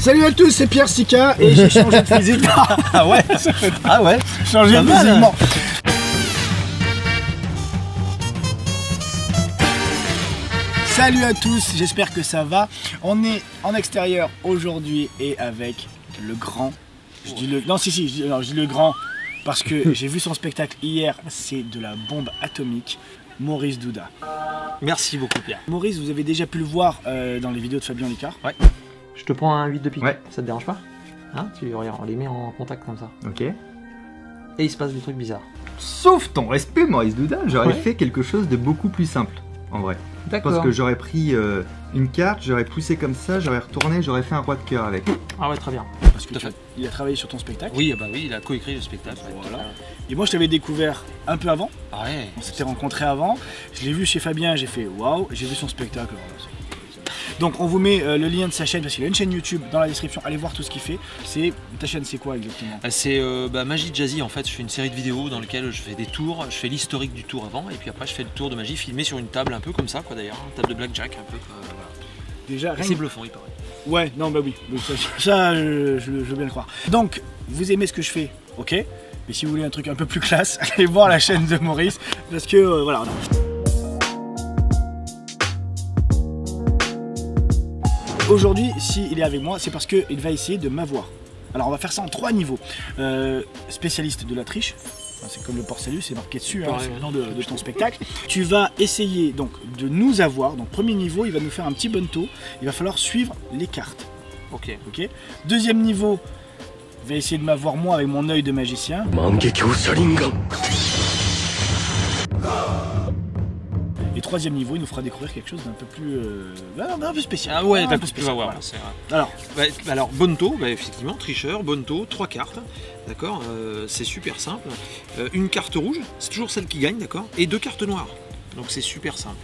Salut à tous, c'est Pierre Sika et j'ai changé de physique. Ah ouais. Ah ouais. Changé de physiquement. Salut à tous, j'espère que ça va. On est en extérieur aujourd'hui et avec le grand. Je dis le. Non, je dis le grand parce que j'ai vu son spectacle hier. C'est de la bombe atomique. Maurice Douda. Merci beaucoup Pierre. Maurice, vous avez déjà pu le voir dans les vidéos de Fabien Licard. Ouais. Je te prends un 8 de pique, ouais. Ça te dérange pas? Hein? Tu regardes, on les met en contact comme ça. Ok. Et il se passe des trucs bizarres. Sauf ton respect, Maurice Douda, j'aurais fait quelque chose de beaucoup plus simple, en vrai. D'accord. Parce que j'aurais pris une carte, j'aurais poussé comme ça, j'aurais retourné, j'aurais fait un roi de cœur avec. Ah ouais, très bien. Parce que il a travaillé sur ton spectacle. Oui, bah oui, il a coécrit le spectacle. Voilà. Et moi, je t'avais découvert un peu avant. Ah ouais. On s'était rencontrés avant. Je l'ai vu chez Fabien, j'ai fait waouh. J'ai vu son spectacle. Donc, on vous met le lien de sa chaîne parce qu'il a une chaîne YouTube dans la description. Allez voir tout ce qu'il fait. Ta chaîne, c'est quoi exactement? C'est Magie Jazzy en fait. Je fais une série de vidéos dans lesquelles je fais des tours. Je fais l'historique du tour avant et puis après je fais le tour de magie filmé sur une table un peu comme ça quoi d'ailleurs, une table de blackjack un peu. Voilà. Déjà, c'est bluffant, il paraît. Ouais, non, bah oui, ça je veux bien le croire. Donc, vous aimez ce que je fais, ok. Mais si vous voulez un truc un peu plus classe, allez voir la chaîne de Maurice, parce que voilà. Aujourd'hui, s'il est avec moi, c'est parce qu'il va essayer de m'avoir. Alors, on va faire ça en 3 niveaux. Spécialiste de la triche. C'est comme le port-salut, c'est marqué dessus, hein, c'est le nom de ton spectacle. Tu vas essayer donc de nous avoir. Donc premier niveau, il va nous faire un petit bonto. Il va falloir suivre les cartes. Ok. Deuxième niveau, il va essayer de m'avoir moi avec mon œil de magicien. Et troisième niveau, il nous fera découvrir quelque chose d'un peu plus, un peu spécial. Ah ouais, d'accord, tu vas voir. Voilà. Alors bonto, effectivement, tricheur, bonto, 3 cartes, d'accord, c'est super simple. Une carte rouge, c'est toujours celle qui gagne, d'accord, et 2 cartes noires, donc c'est super simple.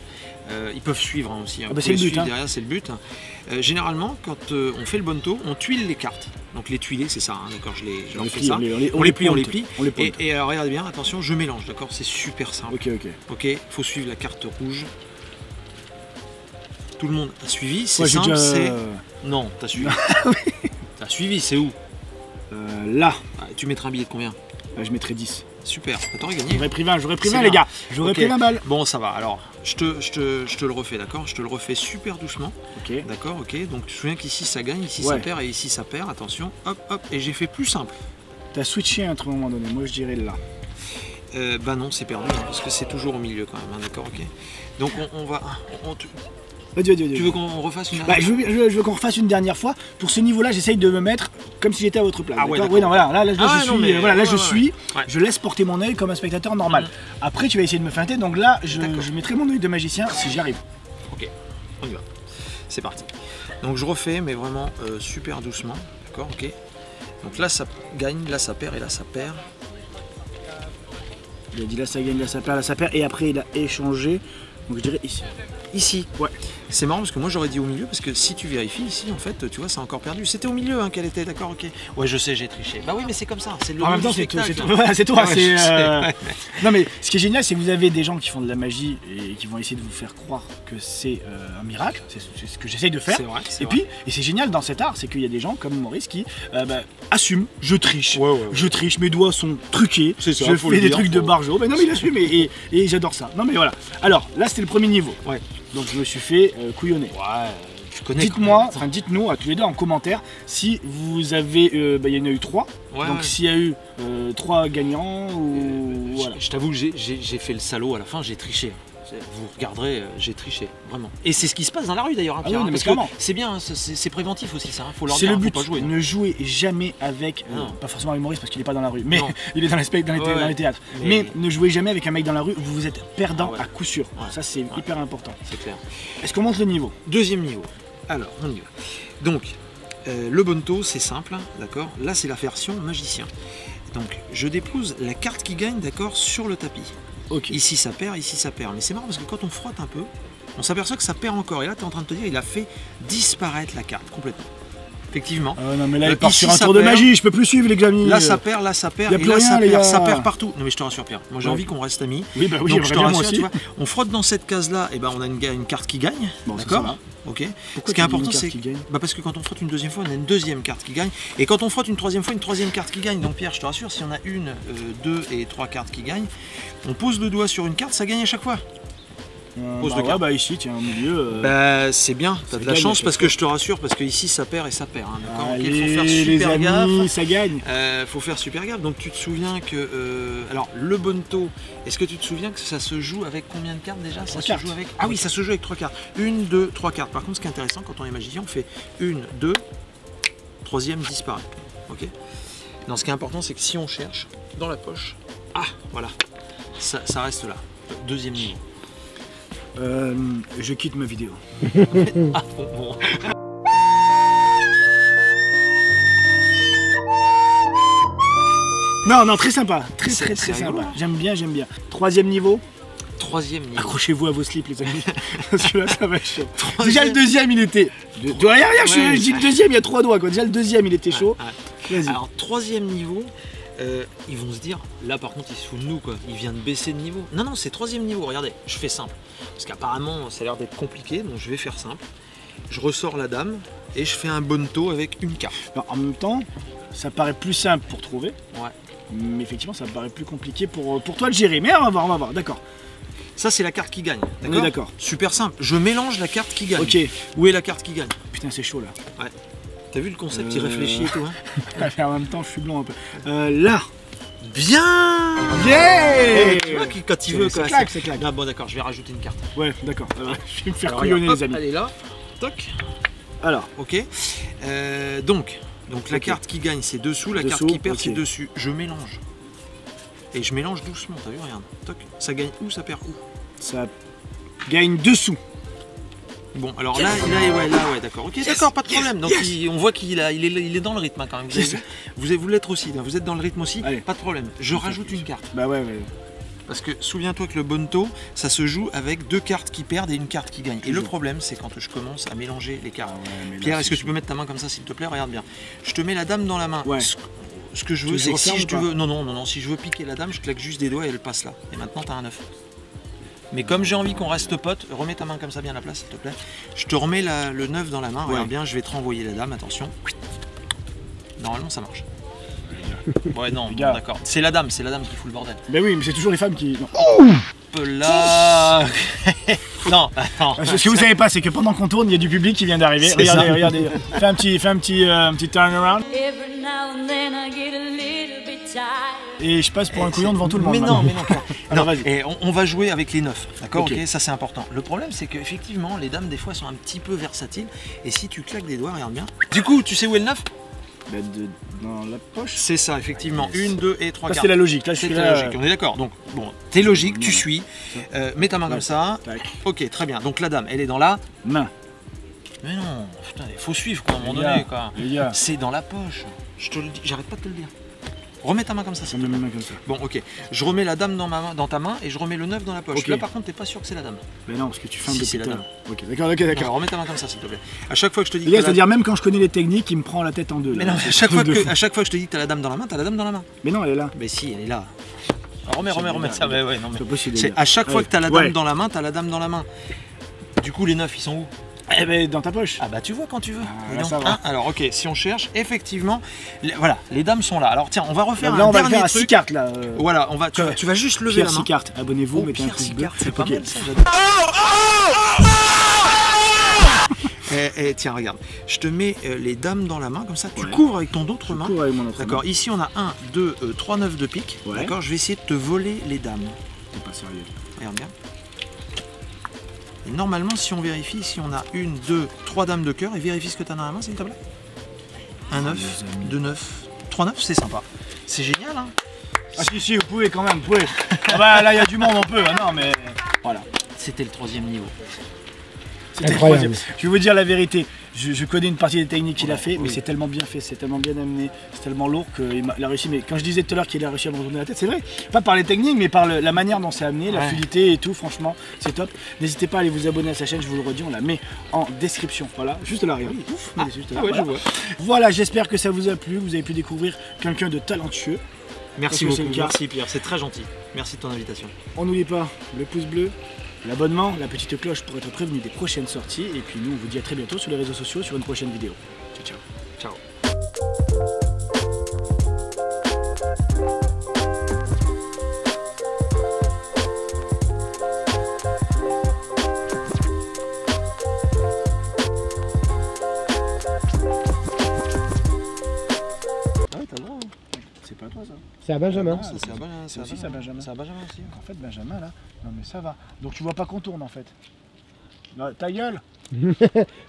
Ils peuvent suivre hein, aussi, hein. C'est le but. Derrière, c'est le but. Généralement, quand on fait le bonto, on tuile les cartes. Donc les tuiler, c'est ça, hein, d'accord, on les plie. Et alors, regardez bien, attention, je mélange, d'accord, c'est super simple. Ok, faut suivre la carte rouge. Tout le monde a suivi, c'est simple, c'est... Non, t'as suivi. T'as suivi, c'est où? Là. Ah, tu mettras un billet de combien? Je mettrai 10. Super, t'aurais gagné. J'aurais pris 20, les gars. J'aurais pris 20 balles. Bon, ça va. Alors, je te le refais, d'accord? Je te le refais super doucement. Ok. D'accord, ok. Donc, tu te souviens qu'ici ça gagne, ici ça perd et ici ça perd. Attention, hop, hop. Et j'ai fait plus simple. T'as switché à un moment donné. Moi, je dirais là. Bah non, c'est perdu hein, parce que c'est toujours au milieu quand même. Hein, d'accord, ok. Donc, on va. Tu veux qu'on refasse une dernière fois? Je veux qu'on refasse une dernière fois. Pour ce niveau-là, j'essaye de me mettre comme si j'étais à votre place. Ah ouais, oui, non, voilà, là, je suis. Ouais. Je laisse porter mon œil comme un spectateur normal. Après, tu vas essayer de me feinter. Donc là, je mettrai mon œil de magicien si j'y arrive. Ok, on y va. C'est parti. Donc je refais, mais vraiment super doucement. D'accord, ok. Donc là, ça gagne, là, ça perd et là, ça perd. Il a dit là, ça gagne, là, ça perd, là, ça perd. Et après, il a échangé. Donc je dirais ici. Ici, ouais. C'est marrant parce que moi j'aurais dit au milieu parce que si tu vérifies ici en fait tu vois c'est encore perdu. C'était au milieu hein, qu'elle était, d'accord, ok. Ouais je sais j'ai triché. Bah oui mais c'est comme ça, c'est le en même temps c'est toi. Non mais ce qui est génial c'est que vous avez des gens qui font de la magie et qui vont essayer de vous faire croire que c'est un miracle. C'est ce que j'essaye de faire. Vrai, et c'est génial dans cet art, c'est qu'il y a des gens comme Maurice qui assument, je triche. Je triche, mes doigts sont truqués, je fais des trucs de barjo. Mais non mais il assume et j'adore ça. Non mais voilà. Alors là c'était le premier niveau. Ouais. Donc je me suis fait couillonner. Ouais, tu connais. Dites-moi, enfin dites-nous à tous les deux en commentaire si vous avez, il y en a eu 3. Donc s'il y a eu 3 gagnants ou voilà. Je t'avoue que j'ai fait le salaud à la fin, j'ai triché. Vous regarderez, j'ai triché, vraiment. Et c'est ce qui se passe dans la rue d'ailleurs, hein, Pierre, parce que c'est bien, c'est préventif aussi ça, faut leur dire, le but, faut pas jouer. Ne jouez jamais avec, pas forcément avec Maurice parce qu'il n'est pas dans la rue, mais il est dans les théâtres. Mais ne jouez jamais avec un mec dans la rue, vous êtes perdant à coup sûr. Ça c'est hyper important. C'est clair. Est-ce qu'on monte le niveau? Deuxième niveau. Alors, on y va. Donc, le bonto, c'est simple, d'accord. Là, c'est la version magicien. Donc, je dépose la carte qui gagne, d'accord, sur le tapis. Ici ça perd, ici ça perd. Mais c'est marrant parce que quand on frotte un peu, on s'aperçoit que ça perd encore. Et là, tu es en train de te dire, il a fait disparaître la carte complètement. Effectivement. Non mais là, il part sur un tour de magie, je peux plus suivre les amis. Là ça perd, et là ça perd, ça perd partout. Non mais je te rassure Pierre, moi j'ai envie qu'on reste amis. Oui, bah oui, donc je te rassure, tu vois, on frotte dans cette case là, et ben on a une carte qui gagne, d'accord. Ok. Pourquoi Ce qui est important, c'est c'est parce que quand on frotte une deuxième fois, on a une deuxième carte qui gagne. Et quand on frotte une troisième fois, une troisième carte qui gagne. Donc Pierre, je te rassure, si on a une, deux et trois cartes qui gagnent, on pose le doigt sur une carte, ça gagne à chaque fois. Bah ici, tiens, au milieu. Bah c'est bien, t'as de la chance parce que je te rassure, parce que ici ça perd et ça perd. Hein, d'accord. Ok, faut faire super gaffe. Ça gagne. Faut faire super gaffe. Donc tu te souviens que alors le Bonto, est-ce que tu te souviens que ça se joue avec combien de cartes déjà? Ça se joue avec. Ah oui, ça se joue avec 3 cartes. 1, 2, 3 cartes. Par contre, ce qui est intéressant quand on est magicien, on fait 1, 2, troisième disparaît. Ok. Non, ce qui est important, c'est que si on cherche dans la poche, voilà, ça reste là. Deuxième niveau. Je quitte ma vidéo. Bon. Non, très sympa. Très sympa. J'aime bien. Troisième niveau. Accrochez-vous à vos slips, les amis. Parce que là, ça va être chaud. Déjà, le deuxième, il était. Regarde, je dis le deuxième, il y a 3 doigts. Quoi. Déjà, le deuxième, il était chaud. Alors, troisième niveau. Ils vont se dire, là par contre il se fout de nous quoi, il vient de baisser de niveau. Non, c'est troisième niveau, regardez, je fais simple. Parce qu'apparemment ça a l'air d'être compliqué, donc je vais faire simple. Je ressors la dame et je fais un Bonto avec une carte. Alors, en même temps, ça paraît plus simple pour trouver. Ouais. Mais effectivement ça me paraît plus compliqué pour toi de gérer. Mais on va voir, d'accord. Ça c'est la carte qui gagne, d'accord. Super simple, je mélange la carte qui gagne. Ok. Où est la carte qui gagne? Putain c'est chaud là. Ouais. T'as vu le concept, il réfléchit et tout hein. En même temps je suis blond un peu. Là. Bien. Yeah. Tu vois quand il veut quoi. C'est claque. Ah bon d'accord, je vais rajouter une carte. Ouais d'accord. Je vais me faire couillonner les amis. Elle est là. Toc. Alors. Ok. Donc la carte qui gagne c'est dessous, la carte qui perd c'est dessus. Je mélange. Et je mélange doucement, t'as vu, regarde. Toc. Ça gagne où, ça perd où? Ça gagne dessous. Bon, alors là, ouais, d'accord. Ok, d'accord, pas de problème. Donc on voit qu'il est dans le rythme hein, quand même. Vous l'êtes aussi, vous êtes dans le rythme aussi. Allez. Pas de problème. Je rajoute une carte. Bah ouais. Parce que souviens-toi que le Bonto, ça se joue avec 2 cartes qui perdent et une carte qui gagne. Et le problème, c'est quand je commence à mélanger les cartes. Pierre, est-ce que tu peux mettre ta main comme ça, s'il te plaît? Regarde bien. Je te mets la dame dans la main. Ouais. Ce que je veux, c'est que si je veux. Non, si je veux piquer la dame, je claque juste des doigts et elle passe là. Et maintenant, t'as un 9. Mais comme j'ai envie qu'on reste potes, remets ta main comme ça bien à la place, s'il te plaît. Je te remets le 9 dans la main. Regarde bien, je vais te renvoyer la dame, attention. Normalement, ça marche. Ouais, non, bon, d'accord. C'est la dame qui fout le bordel. Ben oui, mais c'est toujours les femmes qui. Là. Non, attends. Ce que vous savez pas, c'est que pendant qu'on tourne, il y a du public qui vient d'arriver. Regardez. Fais un petit turnaround. Et je passe pour un couillon devant tout le monde. Mais non. Alors vas-y. Et on va jouer avec les 9, d'accord? Ok, ça c'est important. Le problème c'est qu'effectivement, les dames des fois sont un petit peu versatiles. Et si tu claques des doigts, regarde bien. Du coup, tu sais où est le 9? Dans la poche. C'est ça, effectivement. 1, 2 et 3 cartes. C'est la logique. Là, c'est la logique. On est d'accord. Donc, bon, t'es logique, tu suis. Mets ta main comme ça. Tac. Ok, très bien. Donc la dame, elle est dans la main. Mais non, putain, il faut suivre quoi, à un moment donné. Quoi. C'est dans la poche. Je te le dis, j'arrête pas de te le dire. Remets ta main comme ça. Je mets ma main comme ça. Bon, ok. Je remets la dame dans ta main et je remets le 9 dans la poche. Là, par contre, t'es pas sûr que c'est la dame. Mais non, parce que tu fais un c'est la dame. Ok, d'accord. Remets ta main comme ça, s'il te plaît. À chaque fois que je te dis. C'est-à-dire même quand je connais les techniques, il me prend la tête en deux. Mais non, à chaque fois que je te dis que t'as la dame dans la main, t'as la dame dans la main. Mais non, elle est là. Mais si, elle est là. Remets ça. Mais ouais, non. C'est à chaque fois que t'as la dame dans la main, t'as la dame dans la main. Du coup, les 9, ils sont où? Eh ben dans ta poche. Ah bah tu vois quand tu veux. Là, ça va. Alors ok, si on cherche, effectivement, voilà, les dames sont là. Alors tiens, on va refaire là, un on va dernier faire truc. 6 cartes là. Voilà, tu vas juste lever la main. 6 cartes. Abonnez-vous, mettez un pouce bleu. C'est pas mal ça. Tiens, regarde, je te mets les dames dans la main, comme ça tu couvres avec ton autre main. D'accord, ici on a 1, 2, 3 9 de pique. D'accord, je vais essayer de te voler les dames. T'es pas sérieux. Regarde bien. Et normalement, si on vérifie, si on a 1, 2, 3 dames de cœur, et vérifie ce que tu as dans la main, s'il te plaît. 1 9, 2 9, 3 9, c'est sympa. C'est génial, hein? Ah si, vous pouvez quand même, vous pouvez. Ah bah là, il y a du monde, on peut. Non, mais voilà. C'était le 3e niveau. C'était le 3e. Je vais vous dire la vérité. Je connais une partie des techniques qu'il a fait, mais c'est tellement bien fait, c'est tellement bien amené, c'est tellement lourd qu'il a réussi. Mais quand je disais tout à l'heure qu'il a réussi à me retourner la tête, c'est vrai. Pas par les techniques, mais par la manière dont c'est amené, la fluidité et tout, franchement, c'est top. N'hésitez pas à aller vous abonner à sa chaîne, je vous le redis, on la met en description. Voilà, juste là, regarde. Je vois. Voilà, j'espère que ça vous a plu, vous avez pu découvrir quelqu'un de talentueux. Merci beaucoup, merci Pierre, c'est très gentil. Merci de ton invitation. On n'oublie pas le pouce bleu, l'abonnement, la petite cloche pour être prévenu des prochaines sorties. Et puis nous, on vous dit à très bientôt sur les réseaux sociaux, sur une prochaine vidéo. Ciao, ciao. Ciao. C'est pas toi ça. C'est à Benjamin. C'est à Benjamin. C'est aussi ça, Benjamin. C'est à Benjamin aussi. En fait, Benjamin là, non mais ça va. Donc tu vois pas qu'on tourne en fait. Non, ta gueule.